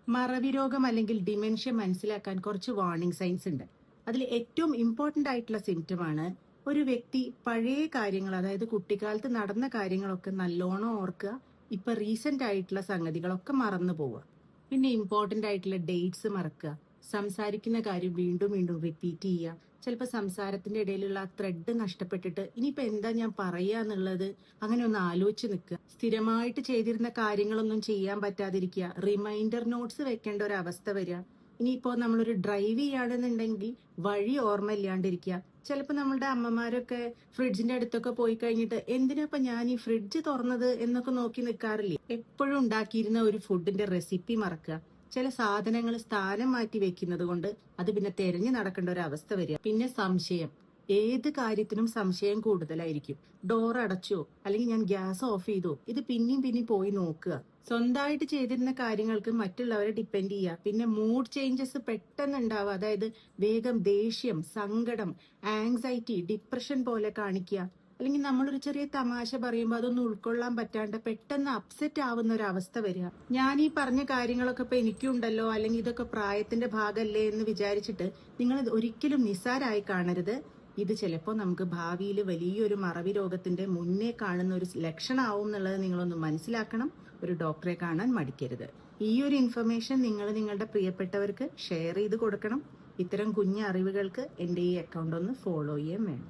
മറവി രോഗം അല്ലെങ്കിൽ ഡിമെൻഷ്യ മനസ്സിലാക്കാൻ കുറച്ച് വാർണിംഗ് സൈൻസ് ഉണ്ട്. അതിൽ ഏറ്റവും ഇമ്പോർട്ടന്റ് ആയിട്ടുള്ള സിംറ്റം ആണ് ഒരു വ്യക്തി പഴയ കാര്യങ്ങൾ, അതായത് കുട്ടിക്കാലത്ത് നടന്ന കാര്യങ്ങളൊക്കെ നല്ലോണം ഓർക്കുക, ഇപ്പൊ റീസെന്റ് ആയിട്ടുള്ള സംഗതികളൊക്കെ മറന്നു പോവുക. പിന്നെ ഇമ്പോർട്ടന്റ് ആയിട്ടുള്ള ഡേറ്റ്സ് മറക്കുക, സംസാരിക്കുന്ന കാര്യം വീണ്ടും വീണ്ടും റിപ്പീറ്റ് ചെയ്യുക. ചിലപ്പോൾ സംസാരത്തിന്റെ ഇടയിലുള്ള ആ ത്രെഡ് നഷ്ടപ്പെട്ടിട്ട് ഇനിയിപ്പോ എന്താ ഞാൻ പറയുക എന്നുള്ളത് അങ്ങനെ ഒന്ന് ആലോചിച്ച് നിൽക്കുക. സ്ഥിരമായിട്ട് ചെയ്തിരുന്ന കാര്യങ്ങളൊന്നും ചെയ്യാൻ പറ്റാതിരിക്കുക, റിമൈൻഡർ നോട്ട്സ് വെക്കേണ്ട ഒരു അവസ്ഥ വരിക. ഇനിയിപ്പോ നമ്മളൊരു ഡ്രൈവ് ചെയ്യുകയാണെന്നുണ്ടെങ്കിൽ വഴി ഓർമ്മ ഇല്ലാണ്ടിരിക്കുക. ചിലപ്പോൾ നമ്മളുടെ അമ്മമാരൊക്കെ ഫ്രിഡ്ജിന്റെ അടുത്തൊക്കെ പോയി കഴിഞ്ഞിട്ട് എന്തിനാ ഞാൻ ഈ ഫ്രിഡ്ജ് തുറന്നത് എന്നൊക്കെ നോക്കി നിൽക്കാറില്ലേ. എപ്പോഴും ഉണ്ടാക്കിയിരുന്ന ഒരു ഫുഡിന്റെ റെസിപ്പി മറക്കുക. ചില സാധനങ്ങൾ സ്ഥാനം മാറ്റി വെക്കുന്നത് കൊണ്ട് അത് പിന്നെ തെരഞ്ഞു നടക്കേണ്ട ഒരു അവസ്ഥ വരിക. പിന്നെ സംശയം, ഏത് കാര്യത്തിനും സംശയം കൂടുതലായിരിക്കും. ഡോർ അടച്ചോ, അല്ലെങ്കിൽ ഞാൻ ഗ്യാസ് ഓഫ് ചെയ്തോ, ഇത് പിന്നെയും പോയി നോക്കുക. സ്വന്തമായിട്ട് ചെയ്തിരുന്ന കാര്യങ്ങൾക്ക് മറ്റുള്ളവരെ ഡിപ്പെൻഡ് ചെയ്യുക. പിന്നെ മൂഡ് ചേഞ്ചസ് പെട്ടെന്ന് ഉണ്ടാവുക, അതായത് വേഗം ദേഷ്യം, സങ്കടം, ആങ്സൈറ്റി, ഡിപ്രഷൻ പോലെ കാണിക്കുക. അല്ലെങ്കിൽ നമ്മളൊരു ചെറിയ തമാശ പറയുമ്പോൾ അതൊന്നും ഉൾക്കൊള്ളാൻ പറ്റാണ്ട് പെട്ടെന്ന് അപ്സെറ്റ് ആവുന്ന ഒരു അവസ്ഥ വരിക. ഞാൻ ഈ പറഞ്ഞ കാര്യങ്ങളൊക്കെ ഇപ്പൊ എനിക്കുണ്ടല്ലോ, അല്ലെങ്കിൽ ഇതൊക്കെ പ്രായത്തിന്റെ ഭാഗമല്ലേ എന്ന് വിചാരിച്ചിട്ട് നിങ്ങൾ ഒരിക്കലും നിസ്സാരമായി കാണരുത്. ഇത് ചിലപ്പോൾ നമുക്ക് ഭാവിയിൽ വലിയൊരു മറവി രോഗത്തിന്റെ മുന്നേ കാണുന്ന ഒരു ലക്ഷണമാവും എന്നുള്ളത് നിങ്ങളൊന്ന് മനസ്സിലാക്കണം. ഒരു ഡോക്ടറെ കാണാൻ മടിക്കരുത്. ഈ ഒരു ഇൻഫർമേഷൻ നിങ്ങൾ നിങ്ങളുടെ പ്രിയപ്പെട്ടവർക്ക് ഷെയർ ചെയ്ത് കൊടുക്കണം. ഇത്തരം കുഞ്ഞു അറിവുകൾക്ക് എന്റെ ഈ അക്കൗണ്ട് ഒന്ന് ഫോളോ ചെയ്യാൻ വേണം.